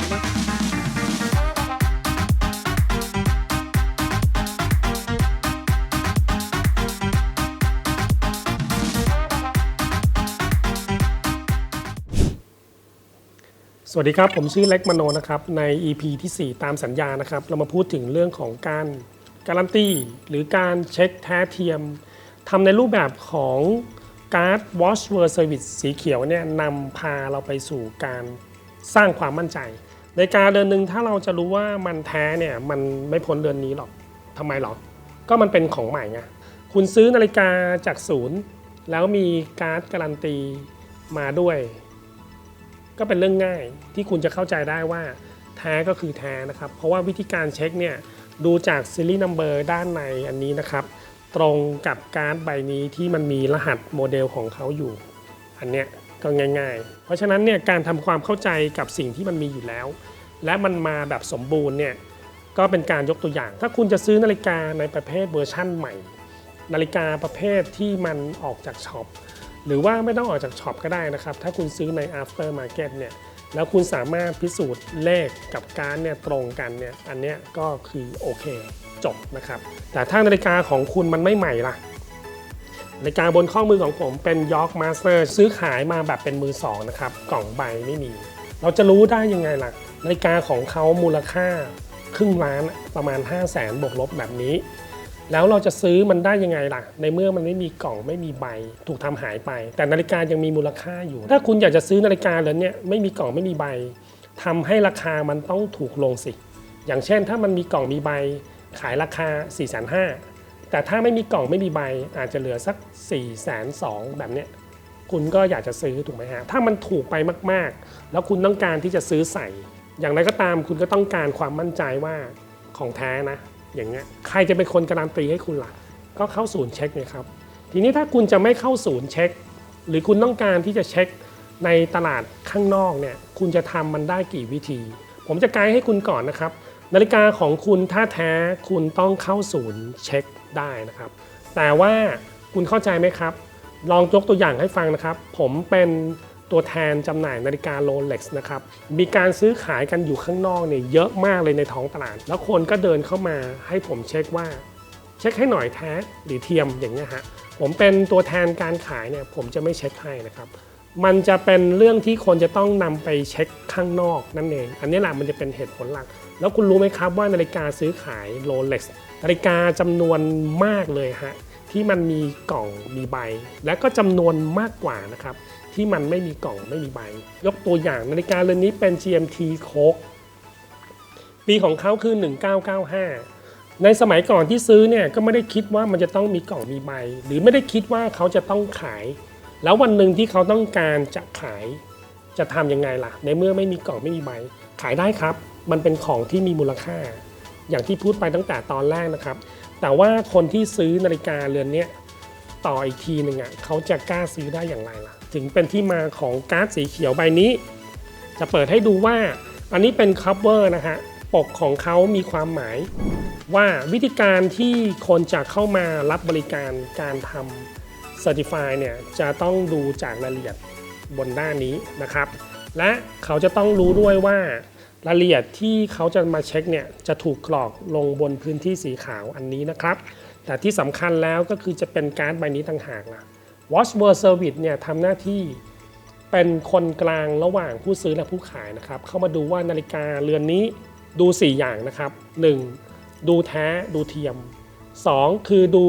สวัสดีครับผมชื่อเล็กมโนนะครับใน EP ที่ 4 ตามสัญญานะครับเรามาพูดถึงเรื่องของการการันตีหรือการเช็คแท้เทียมทำในรูปแบบของการ์ด Watch World Service สีเขียวเนี่ยนำพาเราไปสู่การสร้างความมั่นใจในการเดือนหนึ่งถ้าเราจะรู้ว่ามันแท้เนี่ยมันไม่พ้นเดือนนี้หรอกทำไมหรอก็มันเป็นของใหม่ไงคุณซื้อนาฬิกาจากศูนย์แล้วมีการ์ดการันตีมาด้วยก็เป็นเรื่องง่ายที่คุณจะเข้าใจได้ว่าแท้ก็คือแท้นะครับเพราะว่าวิธีการเช็คเนี่ยดูจากซีรีส์นัมเบอร์ด้านในอันนี้นะครับตรงกับการ์ดใบนี้ที่มันมีรหัสโมเดลของเขาอยู่อันเนี้ยก็ง่ายๆเพราะฉะนั้นเนี่ยการทำความเข้าใจกับสิ่งที่มันมีอยู่แล้วและมันมาแบบสมบูรณ์เนี่ยก็เป็นการยกตัวอย่างถ้าคุณจะซื้อนาฬิกาในประเภทเวอร์ชั่นใหม่นาฬิกาประเภทที่มันออกจากช็อปหรือว่าไม่ต้องออกจากช็อปก็ได้นะครับถ้าคุณซื้อใน after market เนี่ยแล้วคุณสามารถพิสูจน์เลขกับการ์ดเนี่ยตรงกันเนี่ยอันเนี้ยก็คือโอเคจบนะครับแต่ถ้านาฬิกาของคุณมันไม่ใหม่ล่ะนาฬิกาบนข้อมือของผมเป็น York Master ซื้อขายมาแบบเป็นมือสองนะครับกล่องใบไม่มีเราจะรู้ได้ยังไงล่ะนาฬิกาของเขามูลค่าครึ่งล้านประมาณ 500,000 บวกลบแบบนี้แล้วเราจะซื้อมันได้ยังไงล่ะในเมื่อมันไม่มีกล่องไม่มีใบถูกทำหายไปแต่นาฬิกายังมีมูลค่าอยู่ถ้าคุณอยากจะซื้อนาฬิกาแล้วเนี่ยไม่มีกล่องไม่มีใบทำให้ราคามันต้องถูกลงสิอย่างเช่นถ้ามันมีกล่องมีใบขายราคา 450,000 แต่ถ้าไม่มีกล่องไม่มีใบอาจจะเหลือสัก 420,000 แบบเนี้ยคุณก็อยากจะซื้อถูกไหมฮะถ้ามันถูกไปมากๆแล้วคุณต้องการที่จะซื้อใส่อย่างไรก็ตามคุณก็ต้องการความมั่นใจว่าของแท้นะอย่างเงี้ยใครจะเป็นคนการันตีให้คุณล่ะก็เข้าศูนย์เช็คไงครับทีนี้ถ้าคุณจะไม่เข้าศูนย์เช็คหรือคุณต้องการที่จะเช็คในตลาดข้างนอกเนี่ยคุณจะทำมันได้กี่วิธีผมจะไกด์ให้คุณก่อนนะครับนาฬิกาของคุณถ้าแท้คุณต้องเข้าศูนย์เช็คได้นะครับแต่ว่าคุณเข้าใจไหมครับลองยกตัวอย่างให้ฟังนะครับผมเป็นตัวแทนจำหน่ายนาฬิกา Rolex นะครับมีการซื้อขายกันอยู่ข้างนอกเนี่ยเยอะมากเลยในท้องตลาดแล้วคนก็เดินเข้ามาให้ผมเช็คว่าเช็คให้หน่อยแท้หรือเทียมอย่างเงี้ยฮะผมเป็นตัวแทนการขายเนี่ยผมจะไม่เช็คให้นะครับมันจะเป็นเรื่องที่คนจะต้องนำไปเช็คข้างนอกนั่นเองอันนี้แหละมันจะเป็นเหตุผลหลักแล้วคุณรู้ไหมครับว่านาฬิกาซื้อขาย Rolex นาฬิกาจำนวนมากเลยฮะที่มันมีกล่องมีใบและก็จำนวนมากกว่านะครับที่มันไม่มีกล่องไม่มีใบยกตัวอย่างนาฬิกาเรือนนี้เป็น GMT Coke ปีของเขาคือ 1995 ในสมัยก่อนที่ซื้อเนี่ยก็ไม่ได้คิดว่ามันจะต้องมีกล่องมีใบหรือไม่ได้คิดว่าเขาจะต้องขายแล้ววันหนึ่งที่เขาต้องการจะขายจะทำยังไงล่ะในเมื่อไม่มีกล่องไม่มีใบขายได้ครับมันเป็นของที่มีมูลค่าอย่างที่พูดไปตั้งแต่ตอนแรกนะครับแต่ว่าคนที่ซื้อนาฬิกาเรือนนี้ต่ออีกทีหนึ่งเขาจะกล้าซื้อได้อย่างไรล่ะถึงเป็นที่มาของการ์ดสีเขียวใบนี้จะเปิดให้ดูว่าอันนี้เป็นคัฟเวอร์นะฮะปกของเขามีความหมายว่าวิธีการที่คนจะเข้ามารับบริการการทำ Certify เนี่ยจะต้องดูจากรายละเอียดบนด้านนี้นะครับและเขาจะต้องรู้ด้วยว่ารายละเอียดที่เขาจะมาเช็คเนี่ยจะถูกกรอกลงบนพื้นที่สีขาวอันนี้นะครับแต่ที่สำคัญแล้วก็คือจะเป็นการ์ดใบนี้ต่างหากล่ะ Watch World Service เนี่ยทำหน้าที่เป็นคนกลางระหว่างผู้ซื้อและผู้ขายนะครับเข้ามาดูว่านาฬิกาเรือนนี้ดู4อย่างนะครับ 1. ดูแท้ดูเทียม 2. คือดู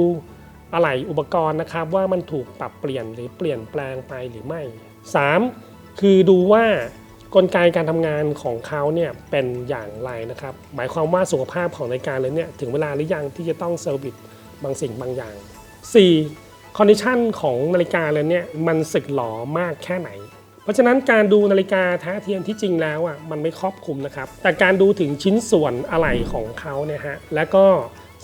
อะไหล่อุปกรณ์นะครับว่ามันถูกปรับเปลี่ยนหรือเปลี่ยนแปลงไปหรือไม่ 3. คือดูว่ากลไกการทำงานของเขาเนี่ยเป็นอย่างไรนะครับหมายความว่าสุขภาพของนาฬิกาเรือนนี้ถึงเวลาหรือยังที่จะต้องเซอร์วิสบางสิ่งบางอย่าง 4. คอนดิชันของนาฬิกาเรือนนี้มันสึกหรอมากแค่ไหนเพราะฉะนั้นการดูนาฬิกาแท้เทียมที่จริงแล้วมันไม่ครอบคลุมนะครับแต่การดูถึงชิ้นส่วนอะไหล่ของเขาเนี่ยฮะและก็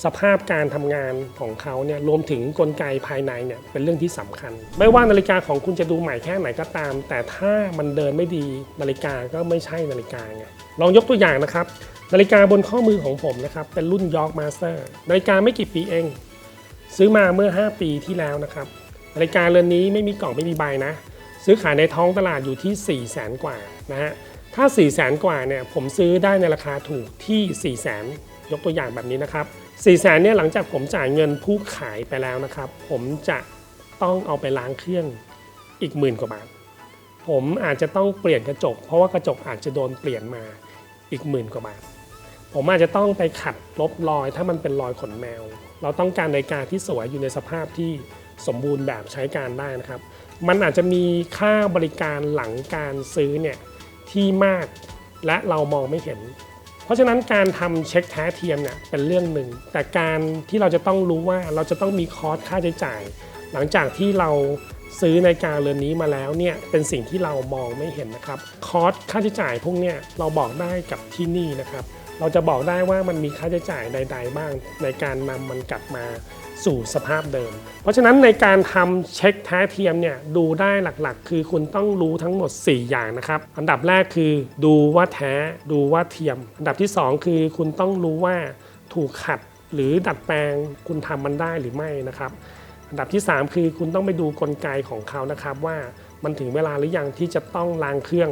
สภาพการทำงานของเขาเนี่ยรวมถึงกลไกภายในเนี่ยเป็นเรื่องที่สำคัญไม่ว่านาฬิกาของคุณจะดูใหม่แค่ไหนก็ตามแต่ถ้ามันเดินไม่ดีนาฬิกาก็ไม่ใช่นาฬิกาไงลองยกตัวอย่างนะครับนาฬิกาบนข้อมือของผมนะครับเป็นรุ่น York Master นาฬิกาไม่กี่ปีเองซื้อมาเมื่อ5ปีที่แล้วนะครับนาฬิกาเรือนนี้ไม่มีกล่องไม่มีใบนะซื้อขายในท้องตลาดอยู่ที่ 400,000 กว่านะฮะถ้า ถ้า 400,000 กว่าเนี่ยผมซื้อได้ในราคาถูกที่ 400,000 ยกตัวอย่างแบบนี้นะครับ 400,000 เนี่ยหลังจากผมจ่ายเงินผู้ขายไปแล้วนะครับผมจะต้องเอาไปล้างเครื่องอีก10,000 กว่าบาทผมอาจจะต้องเปลี่ยนกระจกเพราะว่ากระจกอาจจะโดนเปลี่ยนมาอีก10,000 กว่าบาทผมอาจจะต้องไปขัดลบรอยถ้ามันเป็นรอยขนแมวเราต้องการนาฬิกาที่สวยอยู่ในสภาพที่สมบูรณ์แบบใช้การได้นะครับมันอาจจะมีค่าบริการหลังการซื้อเนี่ยที่มากและเรามองไม่เห็นเพราะฉะนั้นการทำเช็คแท้เทียมเนี่ยเป็นเรื่องหนึ่งแต่การที่เราจะต้องรู้ว่าเราจะต้องมีคอร์สค่าใช้จ่ายหลังจากที่เราซื้อนาฬิกาเรือนนี้มาแล้วเนี่ยเป็นสิ่งที่เรามองไม่เห็นนะครับคอร์สค่าใช้จ่ายพวกเนี้ยเราบอกได้กับที่นี่นะครับเราจะบอกได้ว่ามันมีค่าใช้จ่ายใดๆบ้างในการนำมันกลับมาสู่สภาพเดิมเพราะฉะนั้นในการทำเช็คแท้เทียมเนี่ยดูได้หลักๆคือคุณต้องรู้ทั้งหมด4อย่างนะครับอันดับแรกคือดูว่าแท้ดูว่าเทียมอันดับที่2คือคุณต้องรู้ว่าถูกขัดหรือดัดแปลงคุณทำมันได้หรือไม่นะครับอันดับที่3คือคุณต้องไปดูกลไกของเขานะครับว่ามันถึงเวลาหรือยังที่จะต้องล้างเครื่อง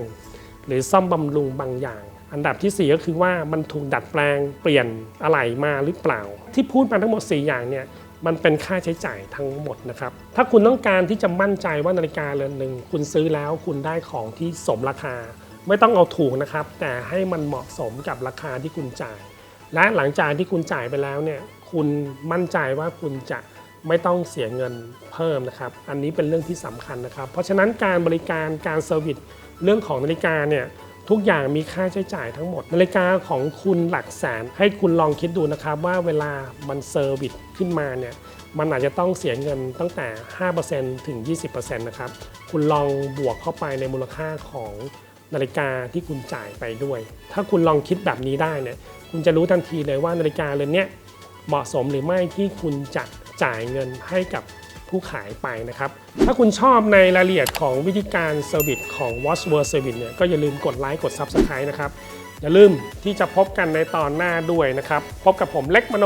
หรือซ่อมบำรุงบางอย่างอันดับที่4ก็คือว่ามันถูกดัดแปลงเปลี่ยนอะไหล่มาหรือเปล่าที่พูดมาทั้งหมด4อย่างเนี่ยมันเป็นค่าใช้จ่ายทั้งหมดนะครับถ้าคุณต้องการที่จะมั่นใจว่านาฬิกาเรือนหนึ่งคุณซื้อแล้วคุณได้ของที่สมราคาไม่ต้องเอาถูกนะครับแต่ให้มันเหมาะสมกับราคาที่คุณจ่ายและหลังจากที่คุณจ่ายไปแล้วเนี่ยคุณมั่นใจว่าคุณจะไม่ต้องเสียเงินเพิ่มนะครับอันนี้เป็นเรื่องที่สำคัญนะครับเพราะฉะนั้นการบริการการเซอร์วิสเรื่องของนาฬิกาเนี่ยทุกอย่างมีค่าใช้จ่ายทั้งหมดนาฬิกาของคุณหลักแสนให้คุณลองคิดดูนะครับว่าเวลามันเซอร์วิสขึ้นมาเนี่ยมันอาจจะต้องเสียเงินตั้งแต่ 5% ถึง 20% นะครับคุณลองบวกเข้าไปในมูลค่าของนาฬิกาที่คุณจ่ายไปด้วยถ้าคุณลองคิดแบบนี้ได้เนี่ยคุณจะรู้ทันทีเลยว่านาฬิกาเรือนนี้เหมาะสมหรือไม่ที่คุณจะจ่ายเงินให้กับผู้ขายไปนะครับถ้าคุณชอบในรายละเอียดของวิธีการเซอร์วิสของ Watch World Service เนี่ยก็อย่าลืมกดไลค์กด Subscribe นะครับอย่าลืมที่จะพบกันในตอนหน้าด้วยนะครับพบกับผมเล็กมโน